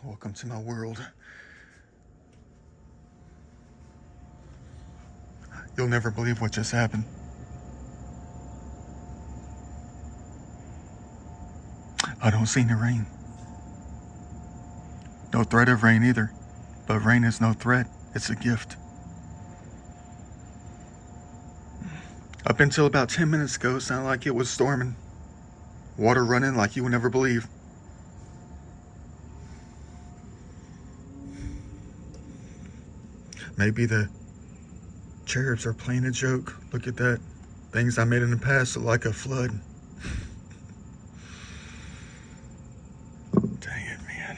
Welcome to my world. You'll never believe what just happened. I don't see any rain. No threat of rain either. But rain is no threat, it's a gift. Up until about 10 minutes ago, it sounded like it was storming. Water running like you would never believe. Maybe the cherubs are playing a joke. Look at that. Things I made in the past look like a flood. Dang it, man.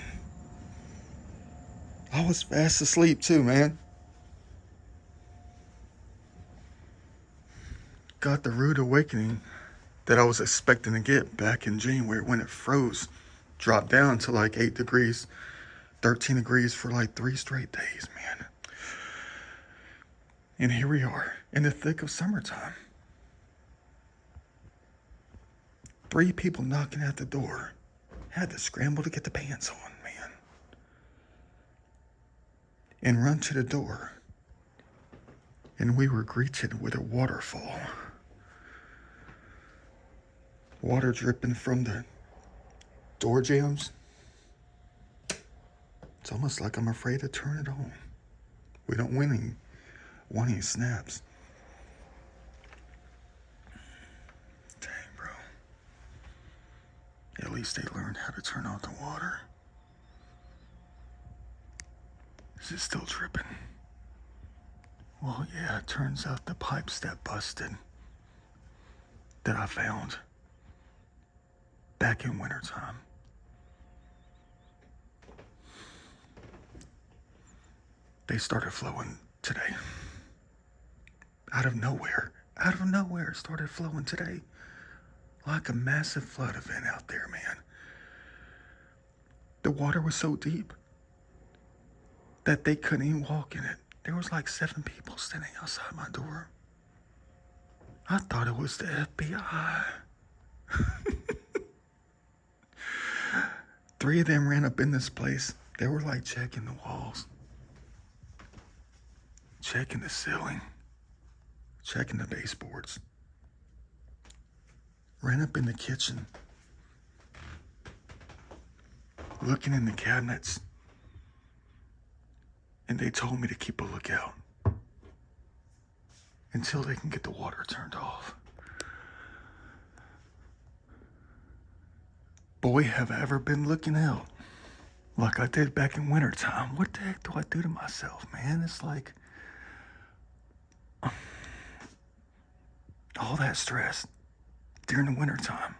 I was fast asleep too, man. Got the rude awakening that I was expecting to get back in January when it froze. Dropped down to like 8 degrees, 13 degrees for like 3 straight days, man. And here we are in the thick of summertime. 3 people knocking at the door. Had to scramble to get the pants on, man. And run to the door. And we were greeted with a waterfall. Water dripping from the door jambs. It's almost like I'm afraid to turn it on. We don't want any snaps. Dang, bro. At least they learned how to turn off the water. Is it still dripping? Well, yeah, it turns out the pipes that busted that I found back in wintertime. They started flowing today. Out of nowhere it started flowing today. Like a massive flood event out there, man. The water was so deep that they couldn't even walk in it. There was like 7 people standing outside my door. I thought it was the FBI. 3 of them ran up in this place. They were like checking the walls, checking the ceiling, checking the baseboards. Ran up in the kitchen, looking in the cabinets. And they told me to keep a lookout until they can get the water turned off. Boy, have I ever been looking out like I did back in wintertime. What the heck do I do to myself, man? It's like all that stress during the wintertime,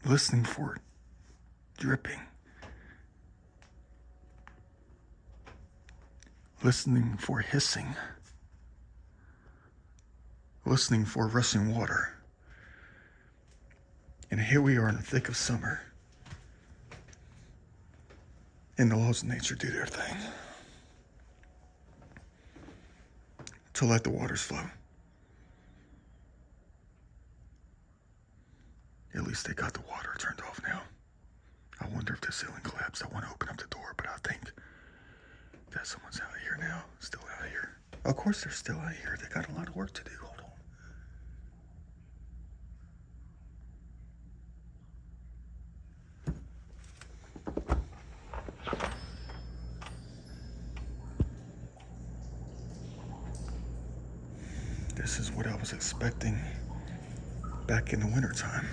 listening for it dripping, listening for hissing, listening for rushing water. And here we are in the thick of summer. And the laws of nature do their thing to let the waters flow. At least they got the water turned off now. I wonder if the ceiling collapsed. I want to open up the door, but I think that someone's out here now. Still out here. Of course they're still out here. They got a lot of work to do. Hold on. This is what I was expecting back in the wintertime.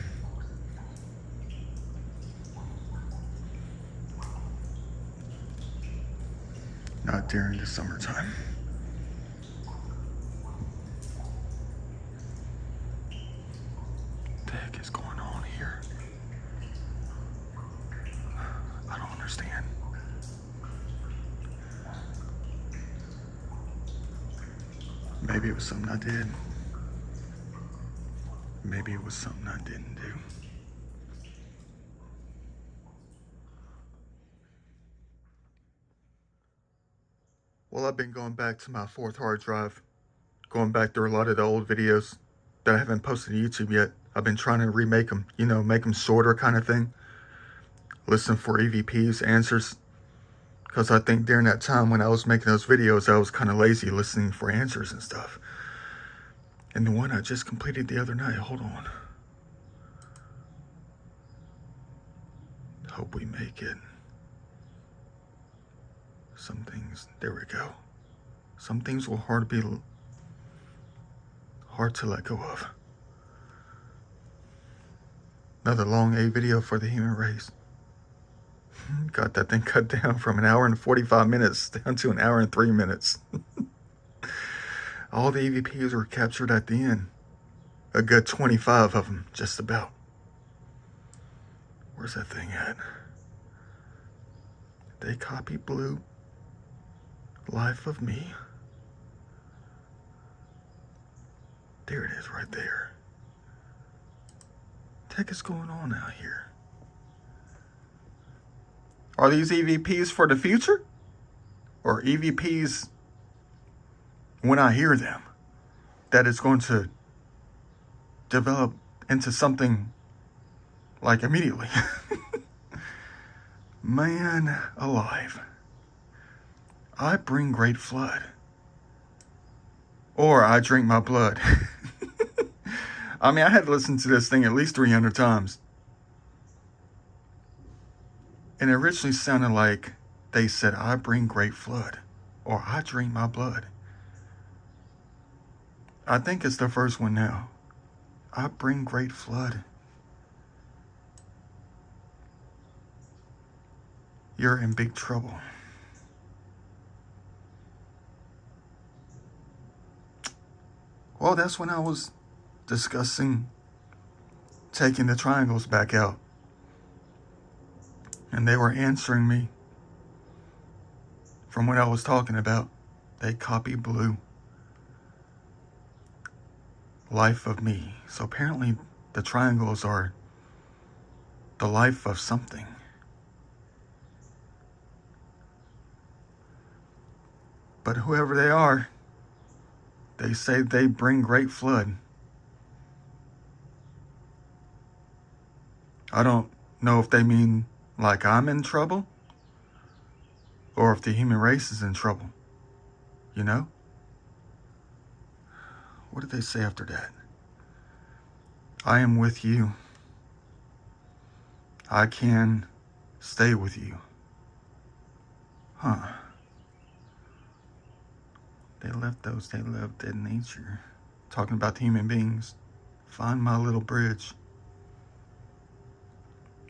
Not during the summertime. What the heck is going on here? I don't understand. Maybe it was something I did. Maybe it was something I didn't do. Well, I've been going back to my 4th hard drive, going back through a lot of the old videos that I haven't posted to YouTube yet. I've been trying to remake them, make them shorter kind of thing. Listen for EVPs, answers. Because I think during that time when I was making those videos, I was kind of lazy listening for answers and stuff. And the one I just completed the other night, hold on. Hope we make it. Some things, there we go. Some things will hard to let go of. Another long A video for the human race. Got that thing cut down from 1 hour and 45 minutes down to 1 hour and 3 minutes. All the EVPs were captured at the end. A good 25 of them, just about. Where's that thing at? They copy blue. Life of me. There it is right there. What the heck is going on out here? Are these EVPs for the future? Or EVPs when I hear them? That it's going to develop into something like immediately. Man alive. I bring great flood. Or I drink my blood. I mean, I had to listen to this thing at least 300 times. And it originally sounded like they said, I bring great flood. Or I drink my blood. I think it's the first one now. I bring great flood. You're in big trouble. Well, that's when I was discussing taking the triangles back out. And they were answering me from what I was talking about. They copy blue. Life of me. So apparently the triangles are the life of something. But whoever they are, they say they bring great flood. I don't know if they mean like I'm in trouble or if the human race is in trouble. You know? What did they say after that? I am with you. I can stay with you. Huh. They left dead nature. Talking about the human beings. Find my little bridge.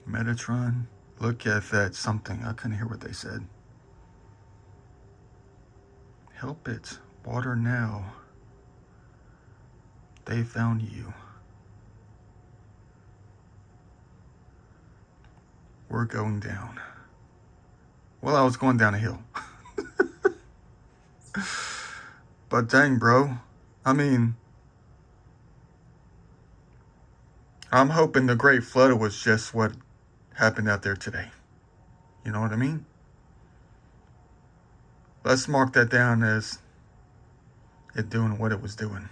Metatron. Look at that something. I couldn't hear what they said. Help it. Water now. They found you. We're going down. Well, I was going down a hill. But dang, bro. I mean, I'm hoping the Great Flood was just what happened out there today. You know what I mean? Let's mark that down as it doing what it was doing.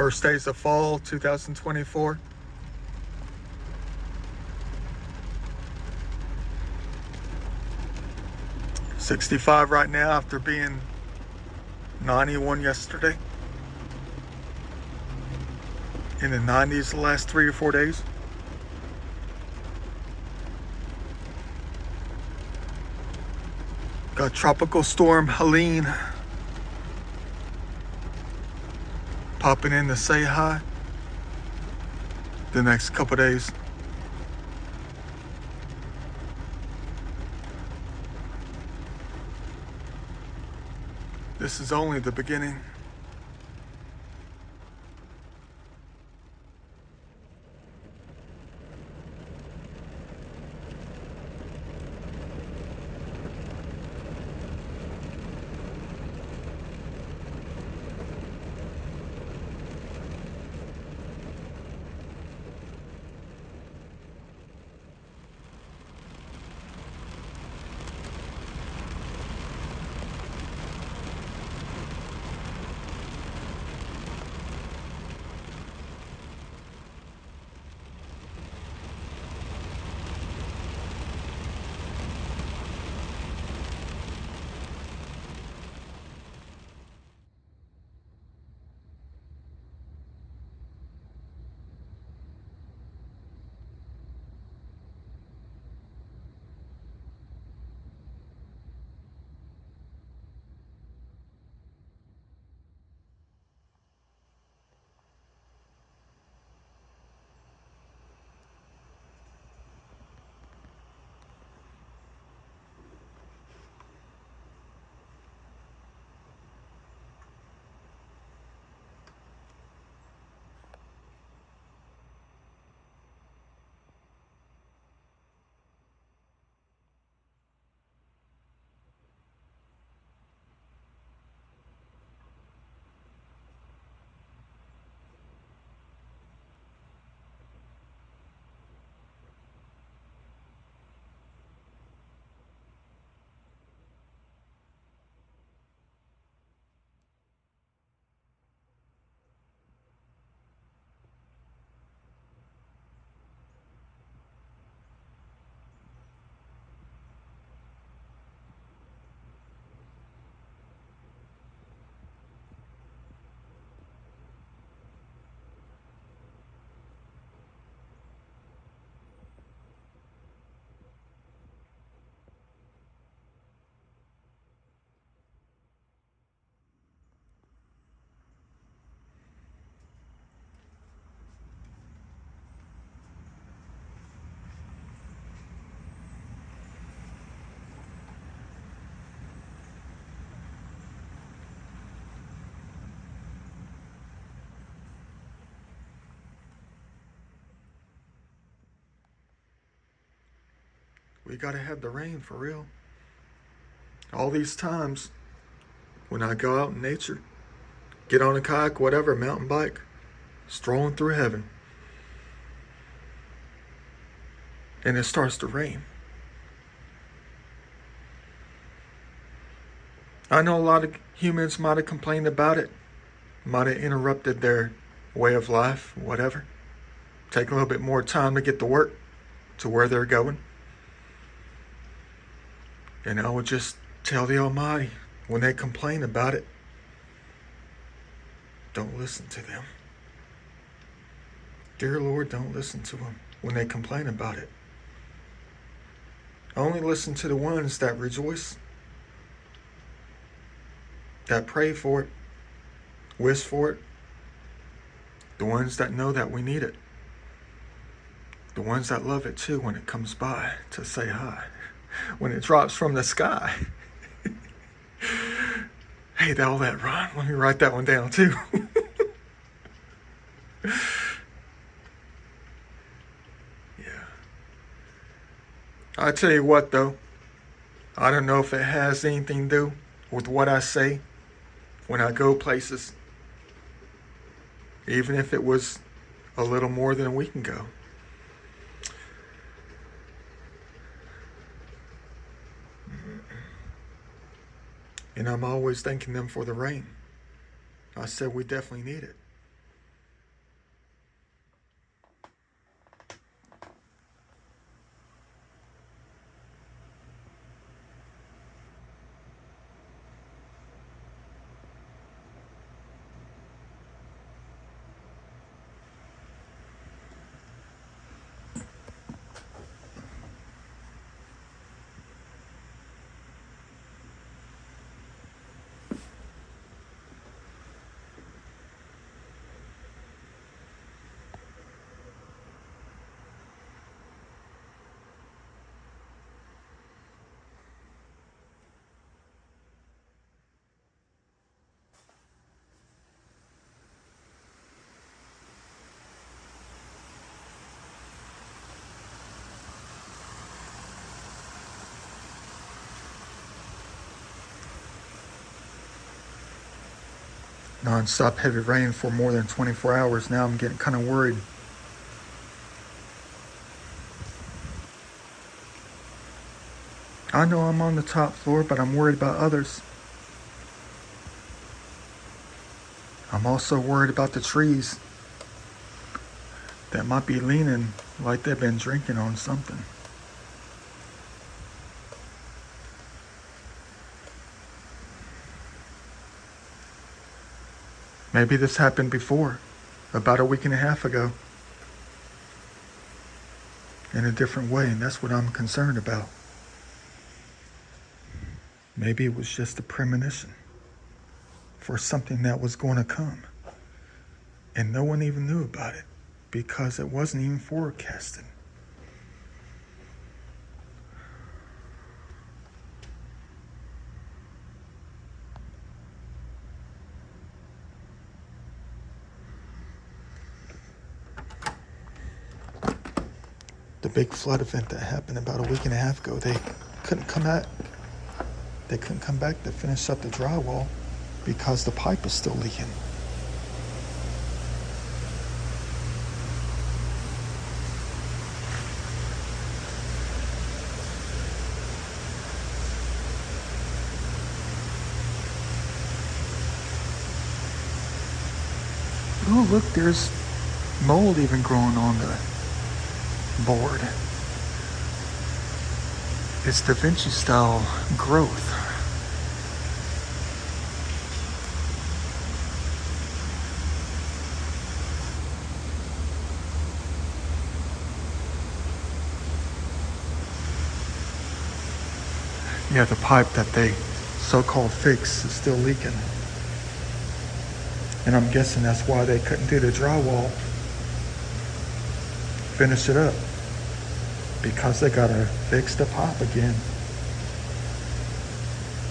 First days of fall 2024. $65 right now after being 91 yesterday. In the 90s the last 3 or 4 days. Got Tropical Storm Helene popping in to say hi the next couple days. This is only the beginning. We gotta have the rain for real. All these times when I go out in nature, get on a kayak, whatever, mountain bike, strolling through heaven, and it starts to rain. I know a lot of humans might have complained about it, might have interrupted their way of life, whatever. Take a little bit more time to get to work, to where they're going. And I would just tell the Almighty, when they complain about it, don't listen to them. Dear Lord, don't listen to them when they complain about it. Only listen to the ones that rejoice, that pray for it, wish for it, the ones that know that we need it, the ones that love it too when it comes by to say hi, when it drops from the sky. Hey, all that rhyme. Let me write that one down too. Yeah. I tell you what though, I don't know if it has anything to do with what I say when I go places, even if it was a little more than a week ago. And I'm always thanking them for the rain. I said we definitely need it. Non-stop heavy rain for more than 24 hours. Now I'm getting kind of worried. I know I'm on the top floor, but I'm worried about others. I'm also worried about the trees that might be leaning like they've been drinking on something. Maybe this happened before, about a week and a half ago, in a different way, and that's what I'm concerned about. Maybe it was just a premonition for something that was going to come, and no one even knew about it because it wasn't even forecasted. The big flood event that happened about a week and a half ago, they couldn't come back to finish up the drywall because the pipe is still leaking. Oh, look, there's mold even growing on the board. It's Da Vinci style growth. Yeah, the pipe that they so-called fixed is still leaking. And I'm guessing that's why they couldn't do the drywall, finish it up, because they gotta fix the pipe again.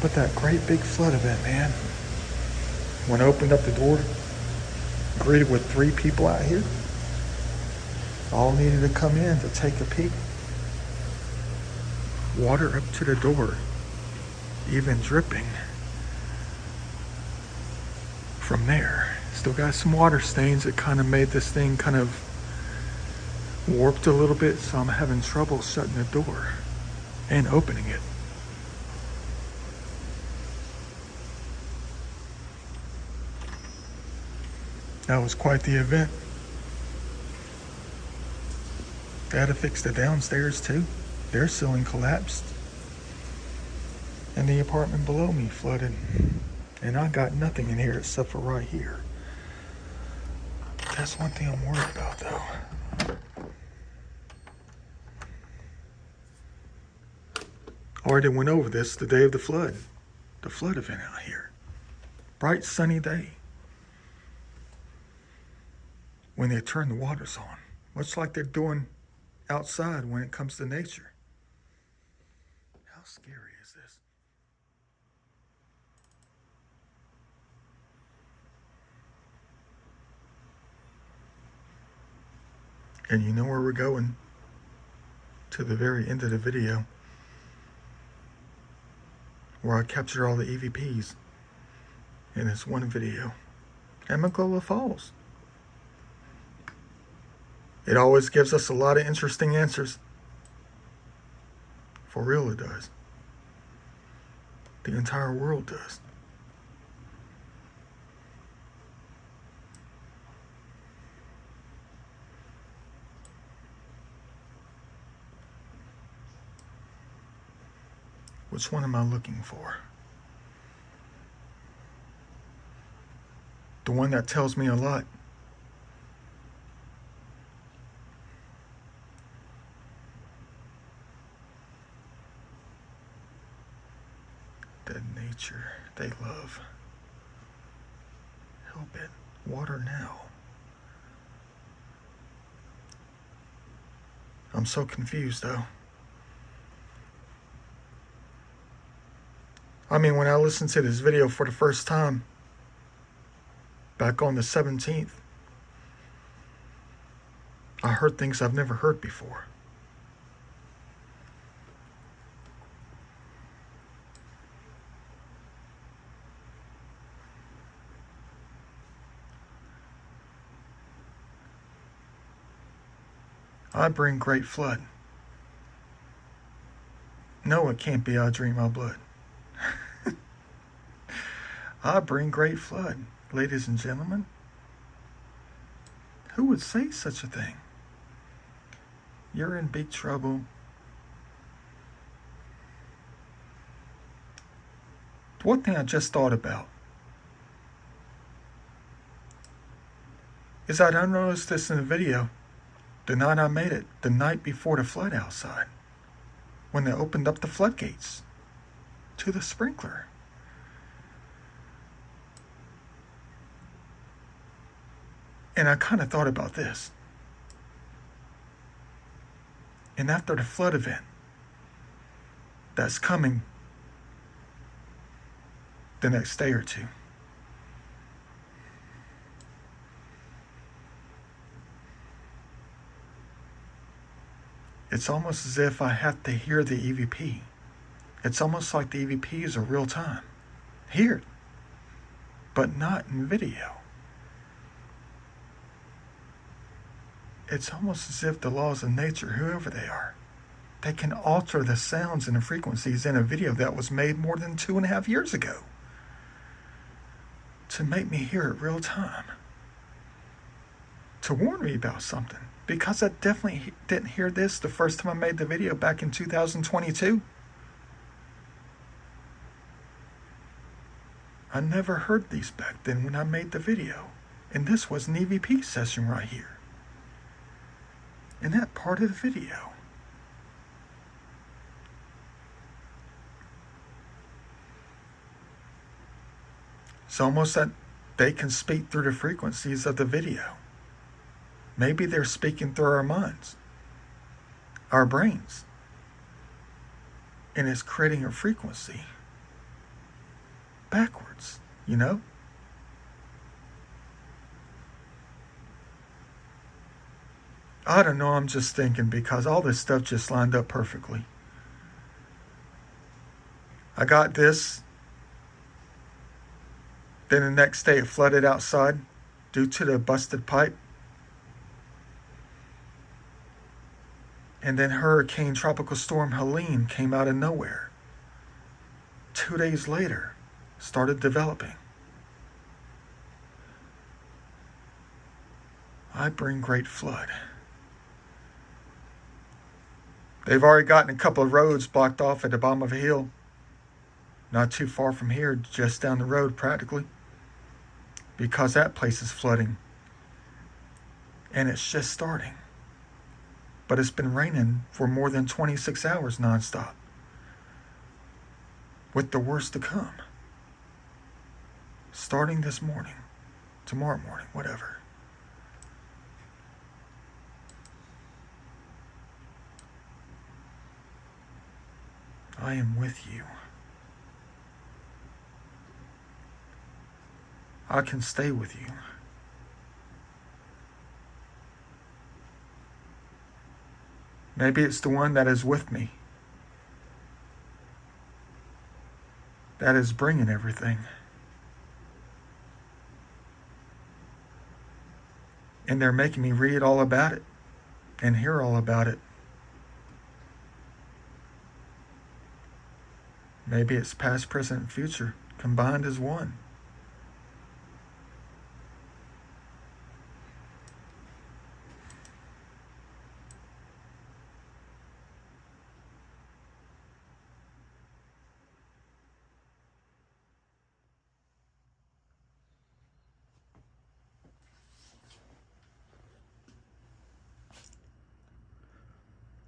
But that great big flood event, man, when I opened up the door, greeted with 3 people out here, all needed to come in to take a peek. Water up to the door, even dripping from there. Still got some water stains that kind of made this thing kind of warped a little bit, so I'm having trouble shutting the door and opening it. That was quite the event. They had to fix the downstairs too. Their ceiling collapsed. And the apartment below me flooded. And I got nothing in here except for right here. That's one thing I'm worried about though. Already went over this the day of the flood event out here. Bright sunny day. When they turn the waters on, much like they're doing outside when it comes to nature. How scary is this? And you know where we're going? To the very end of the video, where I captured all the EVPs in this one video. Amicalola Falls. It always gives us a lot of interesting answers. For real it does. The entire world does. Which one am I looking for? The one that tells me a lot. That nature they love. Help it. Water now. I'm so confused though. I mean, when I listened to this video for the first time, back on the 17th, I heard things I've never heard before. I bring great flood. No, it can't be I dream my blood. I bring great flood, ladies and gentlemen. Who would say such a thing? You're in big trouble. One thing I just thought about is I noticed this in the video the night I made it, the night before the flood outside, when they opened up the floodgates to the sprinkler. And I kind of thought about this. And after the flood event that's coming the next day or two, it's almost as if I have to hear the EVP. It's almost like the EVP is a real time. Hear it, but not in video. It's almost as if the laws of nature, whoever they are, they can alter the sounds and the frequencies in a video that was made more than 2.5 years ago to make me hear it real time, to warn me about something. Because I definitely didn't hear this the first time I made the video back in 2022. I never heard these back then when I made the video. And this was an EVP session right here. In that part of the video. It's almost that they can speak through the frequencies of the video. Maybe they're speaking through our minds, our brains, and it's creating a frequency backwards, you know? I don't know, I'm just thinking because all this stuff just lined up perfectly. I got this. Then the next day it flooded outside due to the busted pipe. And then Hurricane Tropical Storm Helene came out of nowhere. 2 days later, started developing. I bring great flood. They've already gotten a couple of roads blocked off at the bottom of a hill. Not too far from here, just down the road practically. Because that place is flooding. And it's just starting. But it's been raining for more than 26 hours nonstop. With the worst to come. Starting this morning. Tomorrow morning, whatever. I am with you. I can stay with you. Maybe it's the one that is with me, that is bringing everything. And they're making me read all about it and hear all about it. Maybe it's past, present, and future combined as one.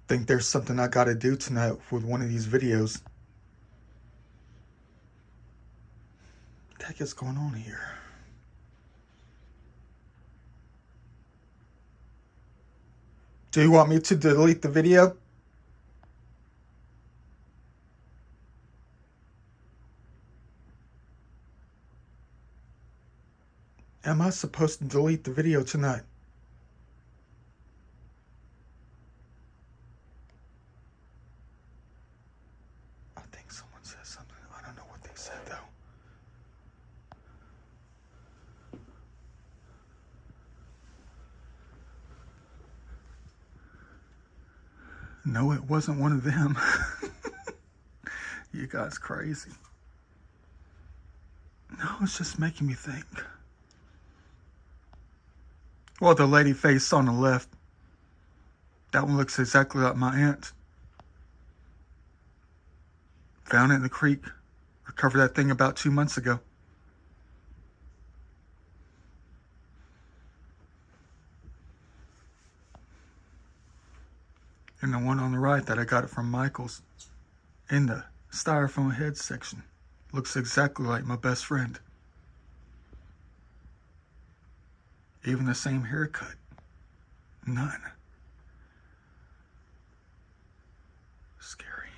Think there's something I gotta do tonight with one of these videos. What the heck is going on here? Do you want me to delete the video? Am I supposed to delete the video tonight? I think someone said something. I don't know what they said though. No, it wasn't one of them. You guys crazy. No, it's just making me think. Well, the lady face on the left, that one looks exactly like my aunt. Found it in the creek. Recovered that thing about 2 months ago. And the one on the right that I got it from Michael's in the styrofoam head section looks exactly like my best friend. Even the same haircut. None. Scary.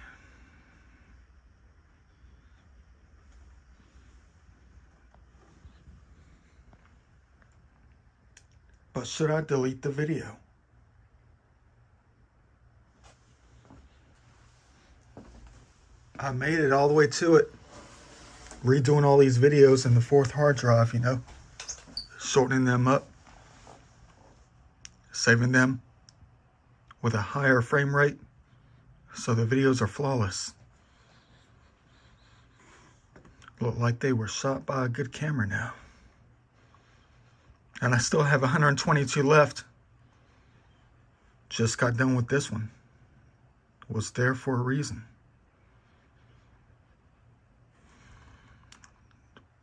But should I delete the video? I made it all the way to it. Redoing all these videos in the 4th hard drive, you know. Shortening them up. Saving them with a higher frame rate so the videos are flawless. Look like they were shot by a good camera now. And I still have 122 left. Just got done with this one. Was there for a reason.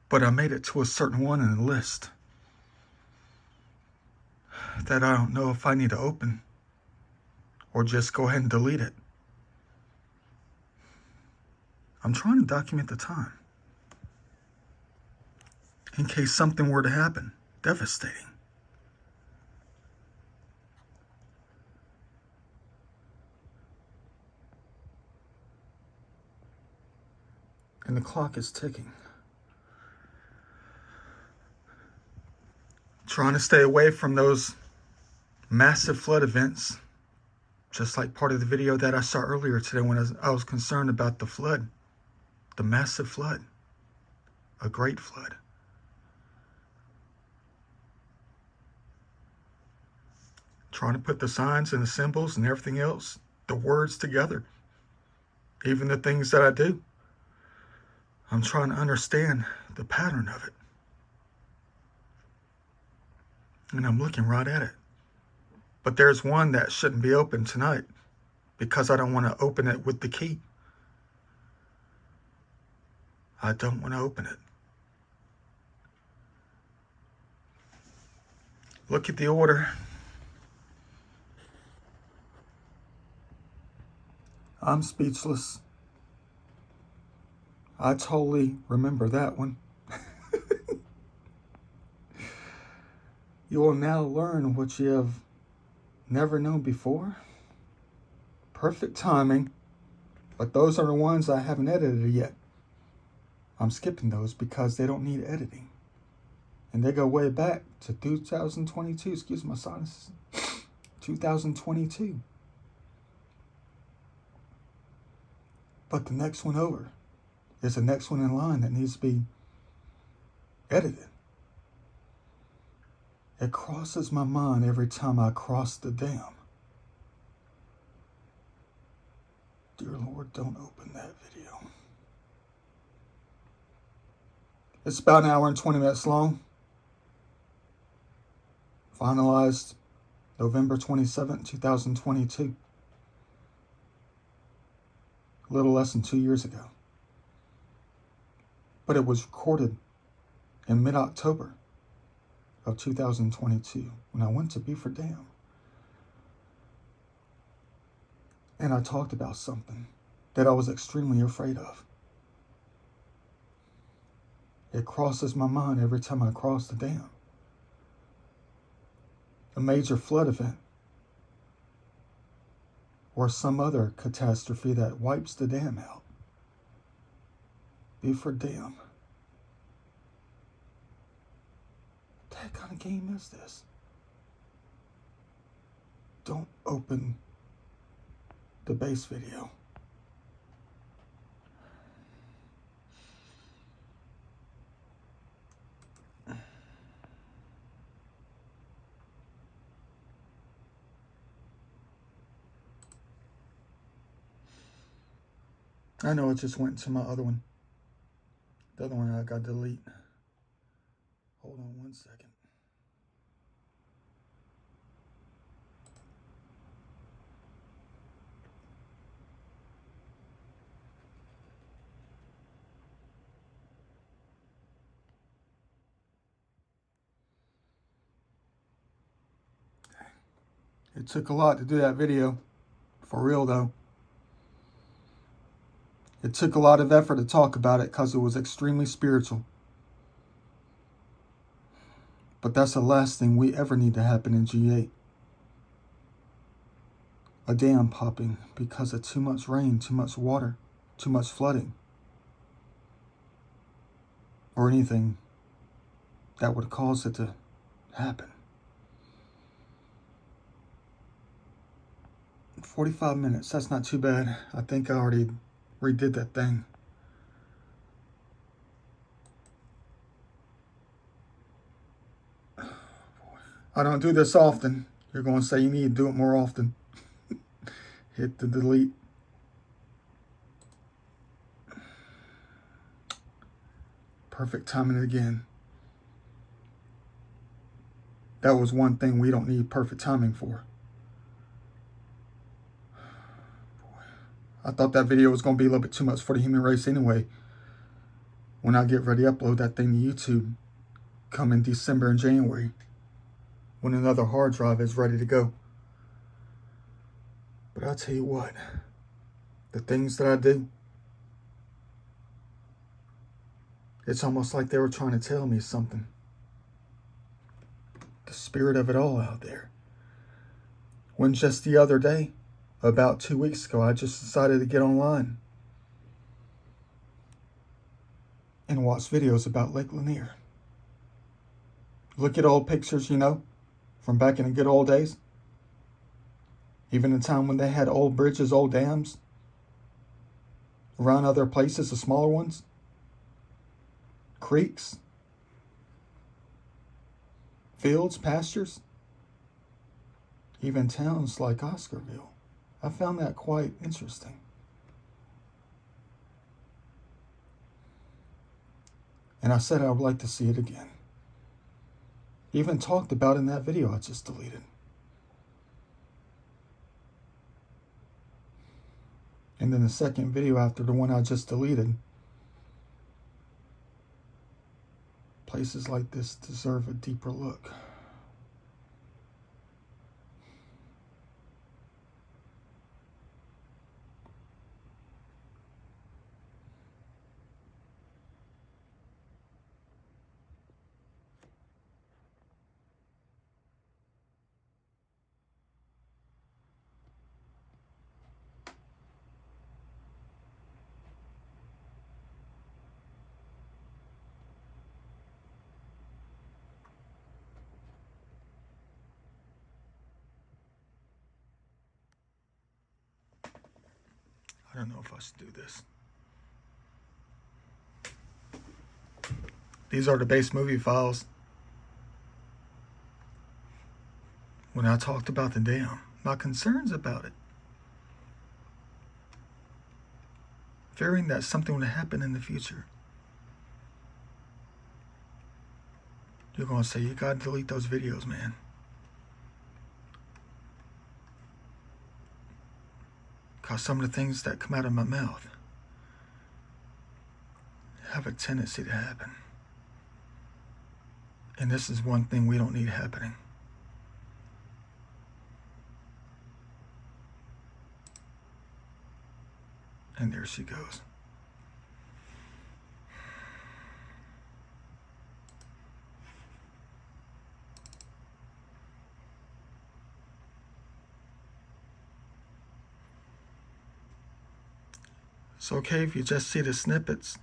But I made it to a certain one in the list that I don't know if I need to open or just go ahead and delete it. I'm trying to document the time in case something were to happen. Devastating. And the clock is ticking. Trying to stay away from those massive flood events, just like part of the video that I saw earlier today when I was concerned about the flood, the massive flood, a great flood. Trying to put the signs and the symbols and everything else, the words together, even the things that I do. I'm trying to understand the pattern of it. And I'm looking right at it. But there's one that shouldn't be open tonight because I don't want to open it with the key. I don't want to open it. Look at the order. I'm speechless. I totally remember that one. You will now learn what you have never known before. Perfect timing. But those are the ones I haven't edited yet. I'm skipping those because they don't need editing. And they go way back to 2022. Excuse my sinuses. 2022. But the next one over is the next one in line that needs to be edited. It crosses my mind every time I cross the dam. Dear Lord, don't open that video. It's about an hour and 20 minutes long. Finalized November 27th, 2022. A little less than 2 years ago. But it was recorded in mid-October of 2022 when I went to Beaufort Dam. And I talked about something that I was extremely afraid of. It crosses my mind every time I cross the dam. A major flood event or some other catastrophe that wipes the dam out. Beaufort Dam. What kind of game is this? Don't open the base video. I know it just went to my other one. The other one I got to delete. Hold on 1 second. It took a lot to do that video. For real though. It took a lot of effort to talk about it because it was extremely spiritual. But that's the last thing we ever need to happen in G8. A dam popping because of too much rain, too much water, too much flooding. Or anything that would cause it to happen. 45 minutes, that's not too bad. I think I already redid that thing. I don't do this often. You're going to say you need to do it more often. Hit the delete. Perfect timing again. That was one thing we don't need perfect timing for. I thought that video was going to be a little bit too much for the human race anyway. When I get ready to upload that thing to YouTube, come in December and January, when another hard drive is ready to go. But I'll tell you what, the things that I do, it's almost like they were trying to tell me something. The spirit of it all out there. When just the other day, about 2 weeks ago, I just decided to get online and watch videos about Lake Lanier. Look at old pictures, you know, from back in the good old days. Even the time when they had old bridges, old dams around other places, the smaller ones, creeks, fields, pastures, even towns like Oscarville. I found that quite interesting. And I said I would like to see it again. Even talked about in that video I just deleted. And then the second video after the one I just deleted. Places like this deserve a deeper look. I don't know if I should do this. These are the base movie files. When I talked about the dam, my concerns about it. Fearing that something would happen in the future. You're going to say, you got to delete those videos, man. Because some of the things that come out of my mouth have a tendency to happen. And this is one thing we don't need happening. And there she goes. It's okay if you just see the snippets.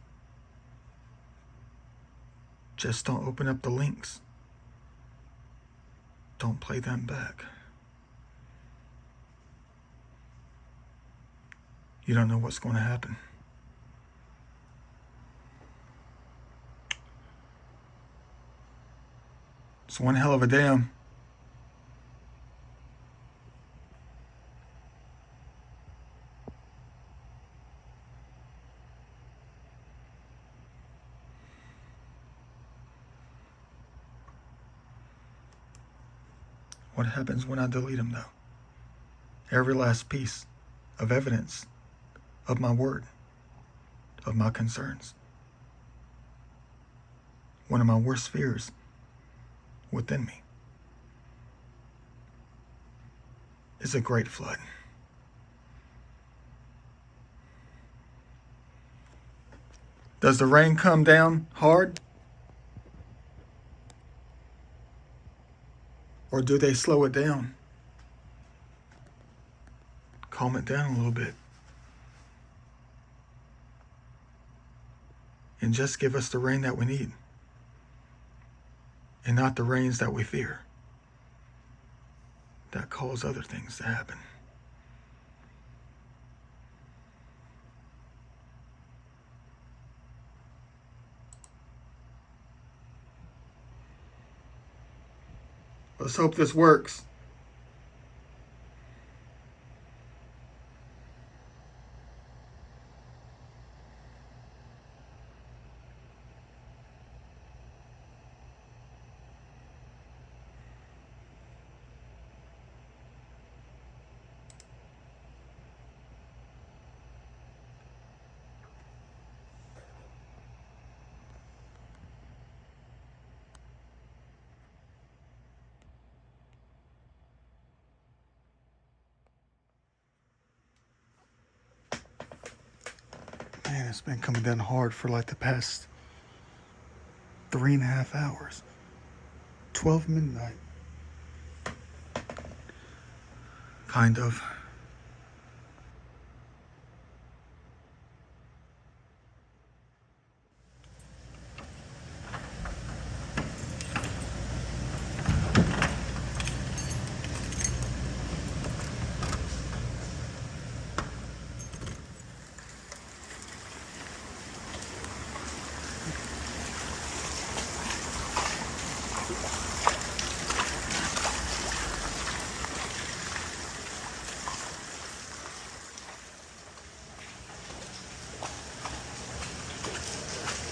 Just don't open up the links. Don't play them back. You don't know what's going to happen. It's one hell of a dam. What happens when I delete them, though? Every last piece of evidence of my word, of my concerns. One of my worst fears within me is a great flood. Does the rain come down hard? Or do they slow it down? Calm it down a little bit. And just give us the rain that we need. And not the rains that we fear, that cause other things to happen. Let's hope this works. Man, it's been coming down hard for like the past 3.5 hours. 12 midnight. Kind of.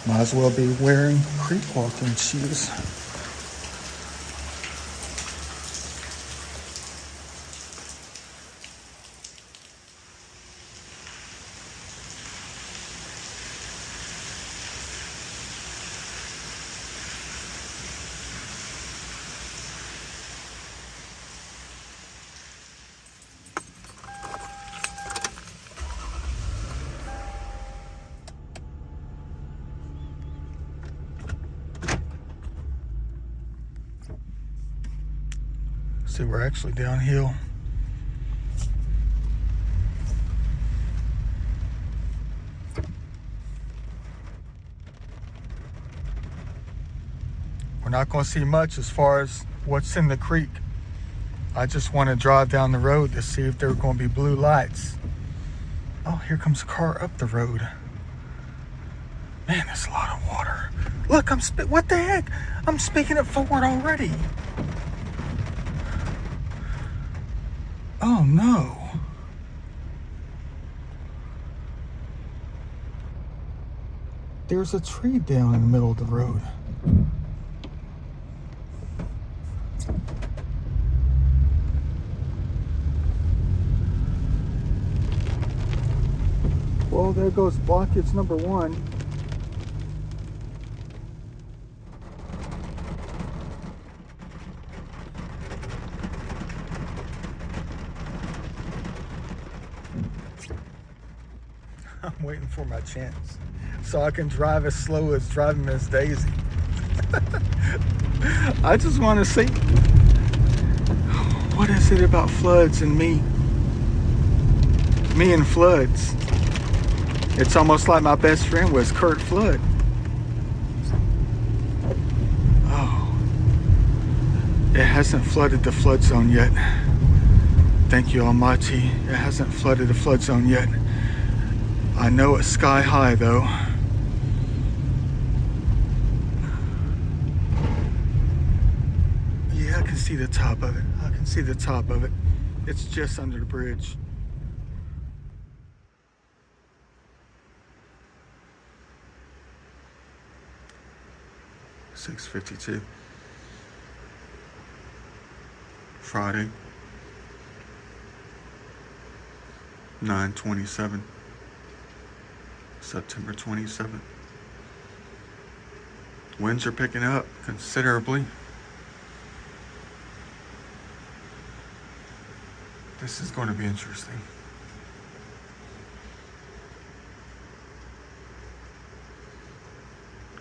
Might as well be wearing creek walking shoes. See, we're actually downhill. We're not going to see much as far as what's in the creek. I just want to drive down the road to see if there are going to be blue lights. Oh, here comes a car up the road. Man, there's a lot of water. Look, what the heck? I'm speaking it forward already. Oh no. There's a tree down in the middle of the road. Well, there goes blockage number 1. I'm waiting for my chance so I can drive as slow as driving Miss Daisy. I just want to see, what is it about floods and me? Me and floods. It's almost like my best friend was Kurt Flood. Oh, it hasn't flooded the flood zone yet. Thank you, Almighty. It hasn't flooded the flood zone yet. I know it's sky high though. Yeah, I can see the top of it. I can see the top of it. It's just under the bridge. $6.52. Friday, 9/27, September 27th. Winds are picking up considerably. This is going to be interesting.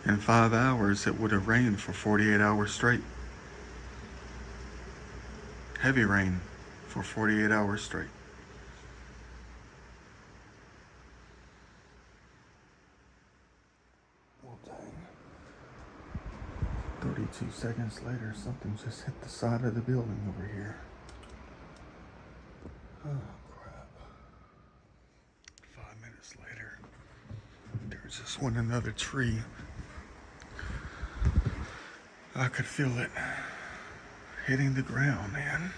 In 5 hours, it would have rained for 48 hours straight. Heavy rain for 48 hours straight. Well, dang. 32 seconds later, something just hit the side of the building over here. Oh, crap. 5 minutes later, there's just another tree. I could feel it hitting the ground, man.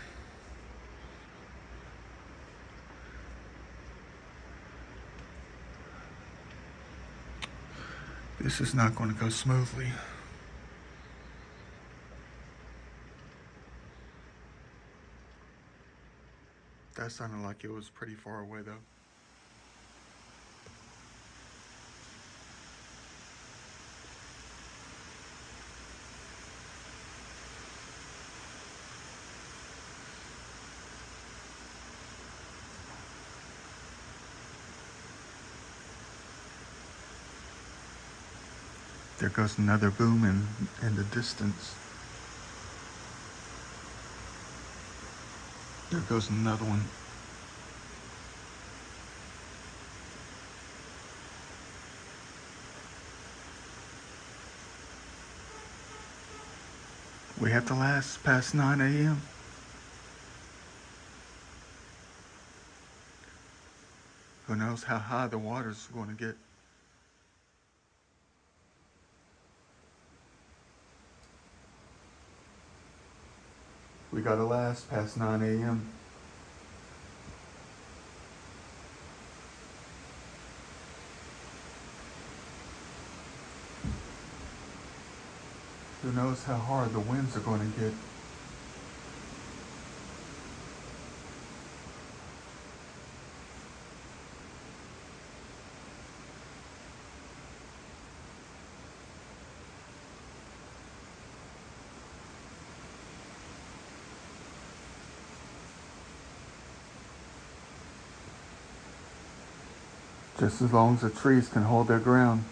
This is not going to go smoothly. That sounded like it was pretty far away, though. There goes another boom in the distance. There goes another one. We have to last past 9 a.m. Who knows how high the water's going to get. We gotta last past 9 a.m. Who knows how hard the winds are going to get. Just as long as the trees can hold their ground.